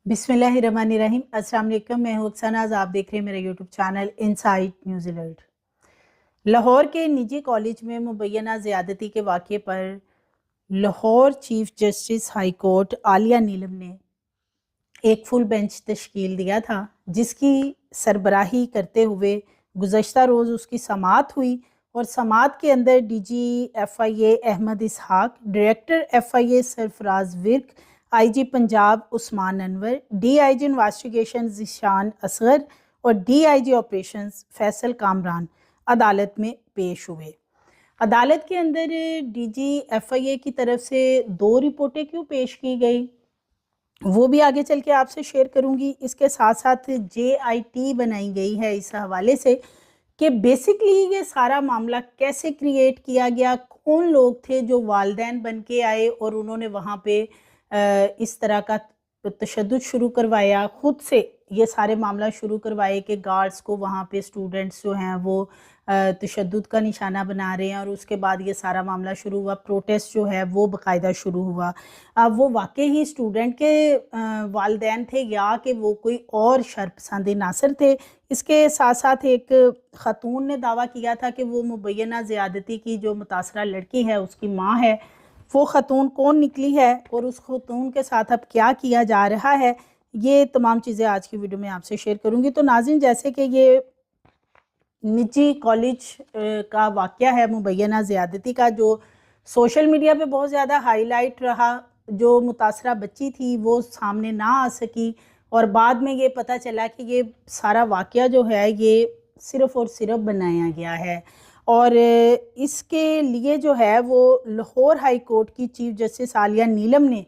बिस्मिल्लाहिर्रहमानिर्रहीम। अस्सलाम वालेकुम। मैं हूं अक्सनाज़। आप देख रहे हैं मेरा YouTube channel inside news alert. Lahore के निजी कॉलेज में मुबैना ज़्यादती के वाक़े पर Lahore chief justice high court Aalia Neelam ने एक फुल बेंच तश्कील दिया था, जिसकी सरबराही करते हुए गुज़श्ता रोज़ उसकी समाअत हुई। और समाअत के अंदर DG FIA Ahmad Ishaq, director FIA Sarfraz Virk, IG Punjab Usman Anwar, DIG investigation Zeeshan Asghar और DIG ऑपरेशंस फैसल कामरान अदालत में पेश हुए। अदालत के अंदर DG FIA की तरफ से 2 रिपोर्टें क्यों पेश की गई, वो भी आगे चल के आपसे शेयर करूंगी। इसके साथ साथ JIT बनाई गई है इस हवाले से कि बेसिकली ये सारा मामला कैसे क्रिएट किया गया, कौन लोग थे जो वालदैन बन के आए और उन्होंने वहाँ पे इस तरह का तशद्दुद शुरू करवाया, खुद से ये सारे मामला शुरू करवाए कि गार्ड्स को वहाँ पे स्टूडेंट्स जो हैं वो तशद्दुद का निशाना बना रहे हैं। और उसके बाद ये सारा मामला शुरू हुआ, प्रोटेस्ट जो है वो बाकायदा शुरू हुआ। अब वो वाकई ही स्टूडेंट के वालदैन थे या कि वो कोई और शरपसंद नासर थे। इसके साथ साथ एक ख़तून ने दावा किया था कि वो मुबैना ज़्यादती की जो मुतासरा लड़की है उसकी माँ है। वो ख़तून कौन निकली है और उस ख़तून के साथ अब क्या किया जा रहा है, ये तमाम चीज़ें आज की वीडियो में आपसे शेयर करूंगी। तो नाज़रीन, जैसे कि ये निजी कॉलेज का वाक़या है मुबैना ज़्यादती का, जो सोशल मीडिया पे बहुत ज़्यादा हाईलाइट रहा, जो मुतासरा बच्ची थी वो सामने ना आ सकी और बाद में ये पता चला कि ये सारा वाक़या जो है ये सिर्फ़ और सिर्फ बनाया गया है। और इसके लिए जो है वो लाहौर हाई कोर्ट की चीफ जस्टिस आलिया नीलम ने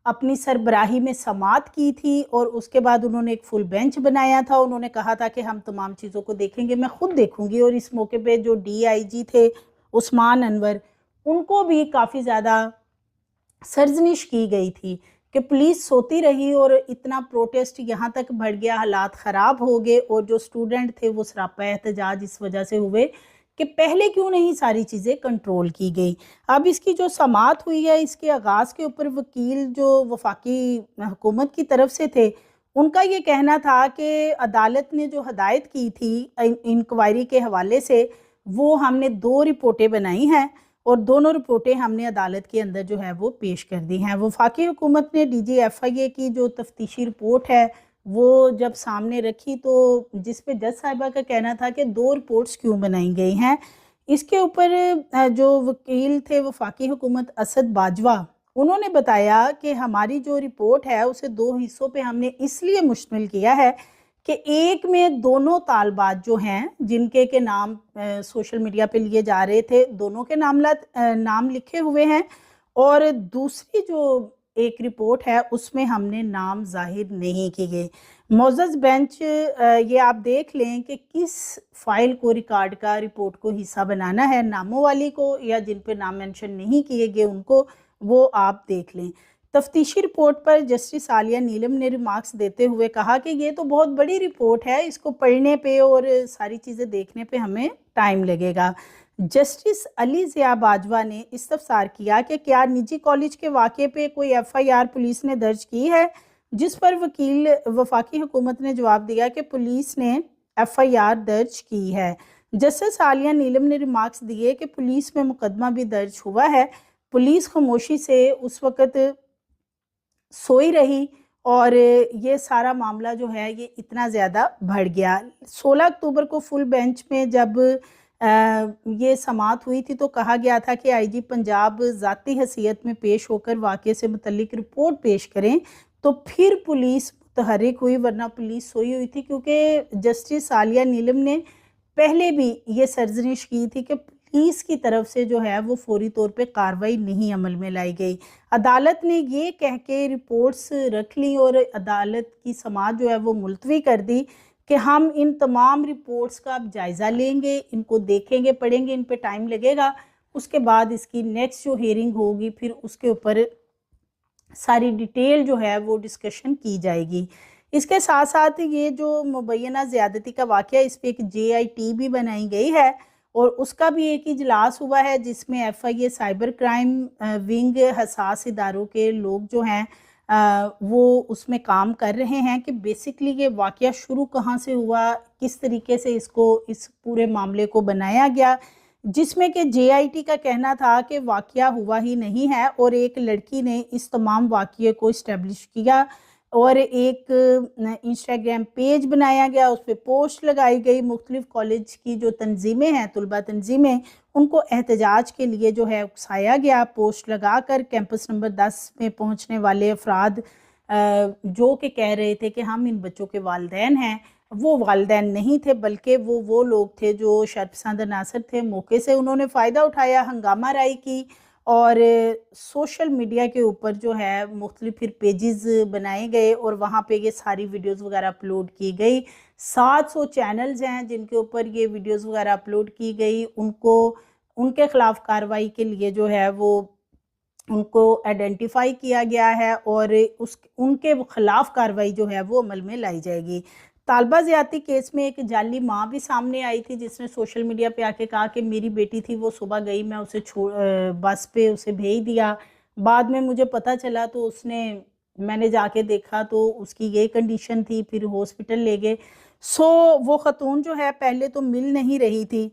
अपनी सरबराही में समाअत की थी और उसके बाद उन्होंने एक फुल बेंच बनाया था। उन्होंने कहा था कि हम तमाम चीज़ों को देखेंगे, मैं खुद देखूंगी। और इस मौके पे जो DIG थे उस्मान अनवर, उनको भी काफ़ी ज़्यादा सरजनिश की गई थी कि पुलिस सोती रही और इतना प्रोटेस्ट यहाँ तक बढ़ गया, हालात ख़राब हो गए और जो स्टूडेंट थे वो सरापा एहतजाज इस वजह से हुए कि पहले क्यों नहीं सारी चीज़ें कंट्रोल की गई। अब इसकी जो समाअत हुई है, इसके आगाज़ के ऊपर वकील जो वफाकी हुकूमत की तरफ से थे, उनका ये कहना था कि अदालत ने जो हदायत की थी इंक्वायरी के हवाले से, वो हमने 2 रिपोर्टें बनाई हैं और दोनों रिपोर्टें हमने अदालत के अंदर जो है वो पेश कर दी हैं। वफाकी हुकूमत ने DG FIA की जो तफ्तीशी रिपोर्ट है वो जब सामने रखी, तो जिस पे जज साहिबा का कहना था कि 2 रिपोर्ट्स क्यों बनाई गई हैं, इसके ऊपर जो वकील थे वफाकी हुकूमत असद बाजवा, उन्होंने बताया कि हमारी जो रिपोर्ट है उसे 2 हिस्सों पे हमने इसलिए मुश्तमिल किया है कि एक में दोनों तालबात जो हैं जिनके के नाम सोशल मीडिया पे लिए जा रहे थे, दोनों के नाम लिखे हुए हैं। और दूसरी जो एक रिपोर्ट है उसमें हमने नाम जाहिर नहीं की गए। मोअज़्ज़ज़ बेंच, ये आप देख लें कि किस फाइल को, रिकॉर्ड का, रिपोर्ट को हिस्सा बनाना है, नामों वाली को या जिन पे नाम मेंशन नहीं किए गए उनको, वो आप देख लें। तफ्तीशी रिपोर्ट पर जस्टिस आलिया नीलम ने रिमार्क्स देते हुए कहा कि ये तो बहुत बड़ी रिपोर्ट है, इसको पढ़ने पे और सारी चीज़ें देखने पे हमें टाइम लगेगा। जस्टिस अली ज़िया बाजवा ने इस्तफसार किया कि क्या निजी कॉलेज के वाक़े पे कोई FIR पुलिस ने दर्ज की है, जिस पर वकील वफाकी हुकूमत ने जवाब दिया कि पुलिस ने FIR दर्ज की है। जस्टिस आलिया नीलम ने रिमार्क्स दिए कि पुलिस में मुकदमा भी दर्ज हुआ है, पुलिस खामोशी से उस वक़्त सोई रही और ये सारा मामला जो है ये इतना ज़्यादा बढ़ गया। 16 अक्टूबर को फुल बेंच में जब ये समाअत हुई थी तो कहा गया था कि IG पंजाब ज़ाती हैसियत में पेश होकर वाक़े से मुतल्लिक रिपोर्ट पेश करें, तो फिर पुलिस मुतहर्रिक हुई, वरना पुलिस सोई हुई थी। क्योंकि जस्टिस आलिया नीलम ने पहले भी ये सरजनिश की थी कि पुलिस की तरफ से जो है वो फौरी तौर पे कार्रवाई नहीं अमल में लाई गई। अदालत ने ये कह के रिपोर्ट्स रख ली और अदालत की समाअत जो है वो मुलतवी कर दी कि हम इन तमाम रिपोर्ट्स का अब जायज़ा लेंगे, इनको देखेंगे, पढ़ेंगे, इन पे टाइम लगेगा। उसके बाद इसकी नेक्स्ट जो हियरिंग होगी फिर उसके ऊपर सारी डिटेल जो है वो डिस्कशन की जाएगी। इसके साथ साथ ये जो मुबैना ज़्यादती का वाक़या, इस पर एक JIT भी बनाई गई है और उसका भी एक इजलास हुआ है जिसमें FIA साइबर क्राइम विंग, हसास इदारों के लोग जो हैं वो उसमें काम कर रहे हैं कि बेसिकली ये वाक़या शुरू कहाँ से हुआ, किस तरीके से इसको इस पूरे मामले को बनाया गया, जिसमें कि जेआईटी का कहना था कि वाक़या हुआ ही नहीं है और एक लड़की ने इस तमाम वाक़ये को इस्टेब्लिश किया और एक इंस्टाग्राम पेज बनाया गया, उस पर पोस्ट लगाई गई। मुख्तलिफ कॉलेज की जो तंजीमें हैं, तलबा तंजीमें, उनको एहतजाज के लिए जो है उकसाया गया। पोस्ट लगाकर कैंपस नंबर 10 में पहुंचने वाले अफराद जो कि कह रहे थे कि हम इन बच्चों के वालिदैन हैं, वो वालिदैन नहीं थे, बल्कि वो लोग थे जो शर्पसंद अनासर थे। मौके से उन्होंने फ़ायदा उठाया, हंगामा राई की और सोशल मीडिया के ऊपर जो है मुख्तलिफ फिर पेजेस बनाए गए और वहाँ पे ये सारी वीडियोस वगैरह अपलोड की गई। 700 चैनल्स हैं जिनके ऊपर ये वीडियोस वगैरह अपलोड की गई। उनको उनके ख़िलाफ़ कार्रवाई के लिए जो है वो उनको आइडेंटिफाई किया गया है और उनके ख़िलाफ़ कार्रवाई जो है वो अमल में लाई जाएगी। तालबा ज़्यादती केस में एक जाली माँ भी सामने आई थी जिसने सोशल मीडिया पे आके कहा कि मेरी बेटी थी, वो सुबह गई, मैं उसे बस पे उसे भेज दिया, बाद में मुझे पता चला तो मैंने जाके देखा तो उसकी ये कंडीशन थी, फिर हॉस्पिटल ले गए। सो वो ख़तून जो है पहले तो मिल नहीं रही थी,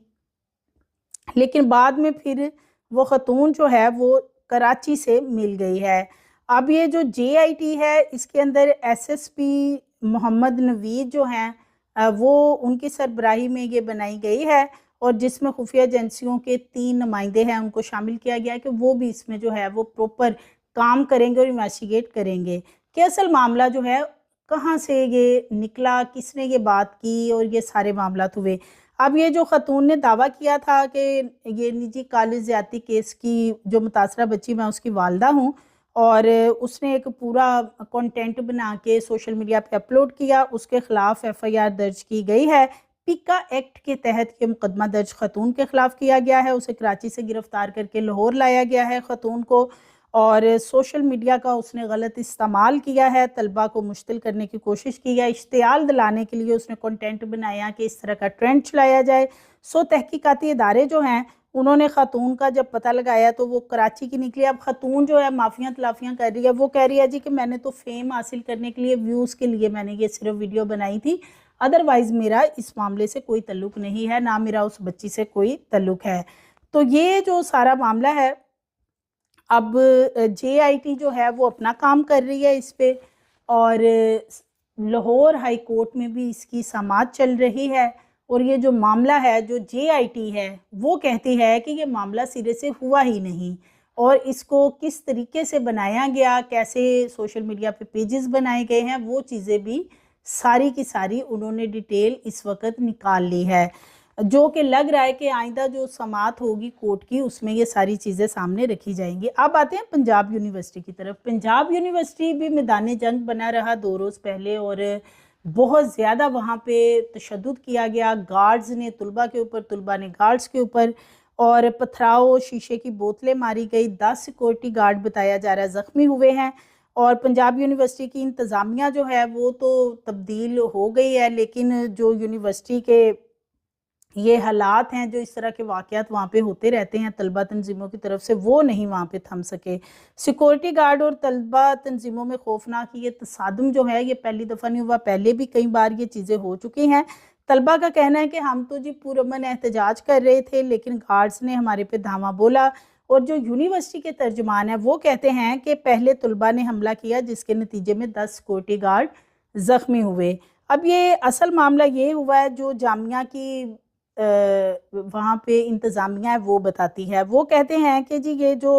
लेकिन बाद में फिर वो ख़तून जो है वो कराची से मिल गई है। अब ये जो जेआईटी है इसके अंदर एसएसपी मोहम्मद नवीद जो हैं वो उनकी सरबराही में ये बनाई गई है और जिसमें खुफिया एजेंसियों के 3 नुमाइंदे हैं, उनको शामिल किया गया है कि वो भी इसमें जो है वो प्रॉपर काम करेंगे और इन्वेस्टिगेट करेंगे कि असल मामला जो है कहाँ से ये निकला, किसने ये बात की और ये सारे मामला हुए। अब ये जो ख़तून ने दावा किया था कि ये निजी कॉलेज ज़्यादती केस की जो मुतासरा बच्ची, मैं उसकी वालदा हूँ, और उसने एक पूरा कंटेंट बना के सोशल मीडिया पे अपलोड किया, उसके ख़िलाफ़ एफआईआर दर्ज की गई है। पिका एक्ट के तहत ये मुकदमा दर्ज ख़तून के ख़िलाफ़ किया गया है। उसे कराची से गिरफ़्तार करके लाहौर लाया गया है ख़तून को, और सोशल मीडिया का उसने गलत इस्तेमाल किया है, तलबा को मुश्तिल करने की कोशिश की है, इश्तियाल दिलाने के लिए उसने कंटेंट बनाया कि इस तरह का ट्रेंड चलाया जाए। सो तहकीकाती इदारे जो हैं उन्होंने ख़तून का जब पता लगाया तो वो कराची की निकली। अब ख़तून जो है माफ़ियाँ तलाफ़ियाँ कर रही है, वो कह रही है जी कि मैंने तो फेम हासिल करने के लिए, व्यूज़ के लिए मैंने ये सिर्फ वीडियो बनाई थी, अदरवाइज़ मेरा इस मामले से कोई तल्लुक़ नहीं है, ना मेरा उस बच्ची से कोई तल्लुक़ है। तो ये जो सारा मामला है, अब जेआईटी जो है वो अपना काम कर रही है इस पे, और लाहौर हाई कोर्ट में भी इसकी समाअत चल रही है। और ये जो मामला है, जो जेआईटी है वो कहती है कि ये मामला सिरे से हुआ ही नहीं, और इसको किस तरीके से बनाया गया, कैसे सोशल मीडिया पे पेजेस बनाए गए हैं, वो चीज़ें भी सारी की सारी उन्होंने डिटेल इस वक्त निकाल ली है, जो कि लग रहा है कि आइंदा जो समाअत होगी कोर्ट की उसमें ये सारी चीज़ें सामने रखी जाएंगी। अब आते हैं पंजाब यूनिवर्सिटी की तरफ। पंजाब यूनिवर्सिटी भी मैदान जंग बना रहा 2 रोज़ पहले, और बहुत ज़्यादा वहाँ पे तशद्दुद किया गया, गार्ड्स ने तलबा के ऊपर, तलबा ने गार्ड्स के ऊपर, और पथराव, शीशे की बोतलें मारी गई। 10 सिक्योरिटी गार्ड बताया जा रहा है ज़ख्मी हुए हैं। और पंजाब यूनिवर्सिटी की इंतज़ामिया जो है वो तो तब्दील हो गई है, लेकिन जो यूनिवर्सिटी के ये हालात हैं, जो इस तरह के वाक़यात वहाँ पे होते रहते हैं तलबा तंजीमों की तरफ से, वो नहीं वहाँ पे थम सके। सिक्योरिटी गार्ड और तलबा तंजीमों में खौफनाक ये तसादुम जो है ये पहली दफ़ा नहीं हुआ, पहले भी कई बार ये चीज़ें हो चुकी हैं। तलबा का कहना है कि हम तो जी पुरअमन एहतजाज कर रहे थे, लेकिन गार्ड्स ने हमारे पे धावा बोला। और जो यूनिवर्सिटी के तर्जमान हैं वो कहते हैं कि पहले तलबा ने हमला किया, जिसके नतीजे में 10 सिक्योरिटी गार्ड ज़ख्मी हुए। अब ये असल मामला ये हुआ है, जो जामिया की वहाँ पे इंतज़ामिया है वो बताती है। वो कहते हैं कि जी ये जो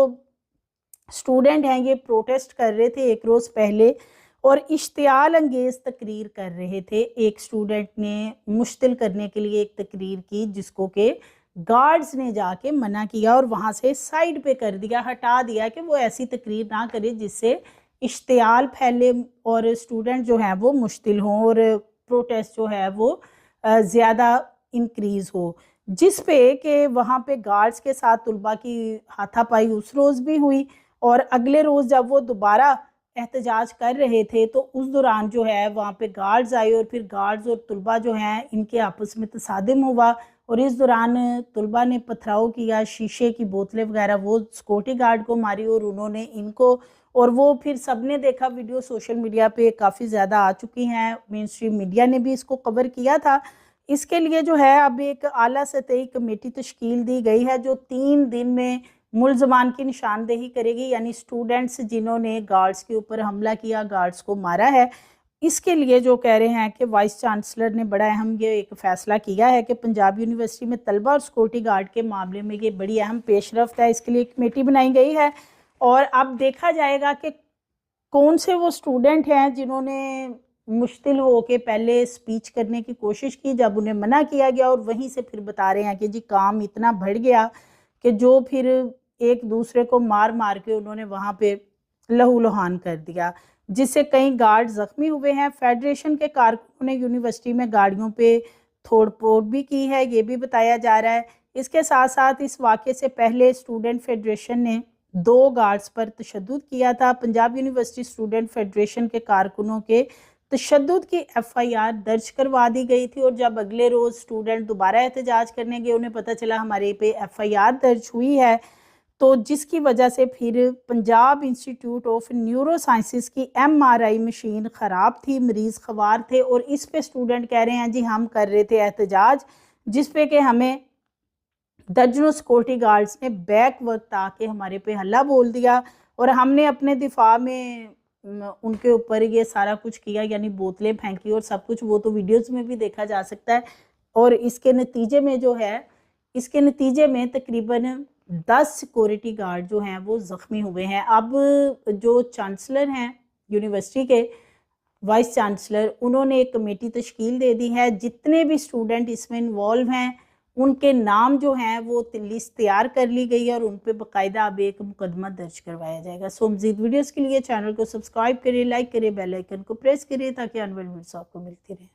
स्टूडेंट हैं ये प्रोटेस्ट कर रहे थे 1 रोज़ पहले, और इश्तियाल अंगेज़ तकरीर कर रहे थे। एक स्टूडेंट ने मुश्तिल करने के लिए एक तकरीर की, जिसको के गार्ड्स ने जाके मना किया और वहाँ से साइड पे कर दिया, हटा दिया कि वो ऐसी तकरीर ना करे जिससे इश्तियाल फैले और स्टूडेंट जो हैं वो मुश्तिल हों और प्रोटेस्ट जो है वो ज़्यादा इंक्रीज़ हो। जिस पे कि वहाँ पे गार्ड्स के साथ तलबा की हाथापाई उस रोज़ भी हुई, और अगले रोज़ जब वो दोबारा एहतजाज कर रहे थे तो उस दौरान जो है वहाँ पे गार्ड्स आए और फिर गार्ड्स और तलबा जो हैं इनके आपस में तसादम हुआ और इस दौरान तलबा ने पथराव किया, शीशे की बोतलें वगैरह वो सिक्योरिटी गार्ड को मारी और उन्होंने इनको, और वो फिर सबने देखा वीडियो, सोशल मीडिया पे काफ़ी ज़्यादा आ चुकी हैं, मेन स्ट्रीम मीडिया ने भी इसको कवर किया था। इसके लिए जो है अब एक आला सतही कमेटी तश्कील दी गई है जो 3 दिन में मुलजमान की निशानदेही करेगी, यानी स्टूडेंट्स जिन्होंने गार्ड्स के ऊपर हमला किया, गार्ड्स को मारा है। इसके लिए जो कह रहे हैं कि वाइस चांसलर ने बड़ा अहम ये एक फ़ैसला किया है कि पंजाब यूनिवर्सिटी में तलबा और सिक्योरिटी गार्ड के मामले में ये बड़ी अहम पेशरफ्त है। इसके लिए एक कमेटी बनाई गई है और अब देखा जाएगा कि कौन से वो स्टूडेंट हैं जिन्होंने मुश्तिल हो के पहले स्पीच करने की कोशिश की, जब उन्हें मना किया गया और वहीं से फिर बता रहे हैं कि जी काम इतना बढ़ गया कि जो फिर एक दूसरे को मार मार के उन्होंने वहाँ पे लहूलुहान कर दिया, जिससे कई गार्ड जख्मी हुए हैं। फेडरेशन के कारकुनों ने यूनिवर्सिटी में गाड़ियों पे तोड़-फोड़ भी की है, ये भी बताया जा रहा है। इसके साथ साथ इस वाक़े से पहले स्टूडेंट फेडरेशन ने 2 गार्ड्स पर तशद्दुद किया था। पंजाब यूनिवर्सिटी स्टूडेंट फेडरेशन के कारकुनों के तशद्दुद की एफआईआर दर्ज करवा दी गई थी और जब अगले रोज़ स्टूडेंट दोबारा एहतजाज करने गए, उन्हें पता चला हमारे पे एफआईआर दर्ज हुई है, तो जिसकी वजह से फिर Punjab institute of neuro sciences की एमआरआई मशीन ख़राब थी, मरीज़ ख़वार थे और इस पे स्टूडेंट कह रहे हैं जी हम कर रहे थे एहतजाज, जिस पे कि हमें दर्जनों सिक्योरिटी गार्ड्स ने बैक वक्त आके हमारे पे हल्ला बोल दिया और हमने अपने दिफा में उनके ऊपर ये सारा कुछ किया, यानी बोतलें फेंकी और सब कुछ। वो तो वीडियोस में भी देखा जा सकता है। और इसके नतीजे में जो है, इसके नतीजे में तकरीबन 10 सिक्योरिटी गार्ड जो हैं वो ज़ख्मी हुए हैं। अब जो चांसलर हैं यूनिवर्सिटी के, वाइस चांसलर, उन्होंने एक कमेटी तश्कील दे दी है। जितने भी स्टूडेंट इसमें इन्वॉल्व हैं उनके नाम जो हैं वो लिस्ट तैयार कर ली गई है और उन पे बाकायदा अब एक मुकदमा दर्ज करवाया जाएगा। सो मज़ीद वीडियोज़ के लिए चैनल को सब्सक्राइब करिए, लाइक करिए, बेल आइकन को प्रेस करिए ताकि आने वाली वीडियोस आपको मिलती रहे।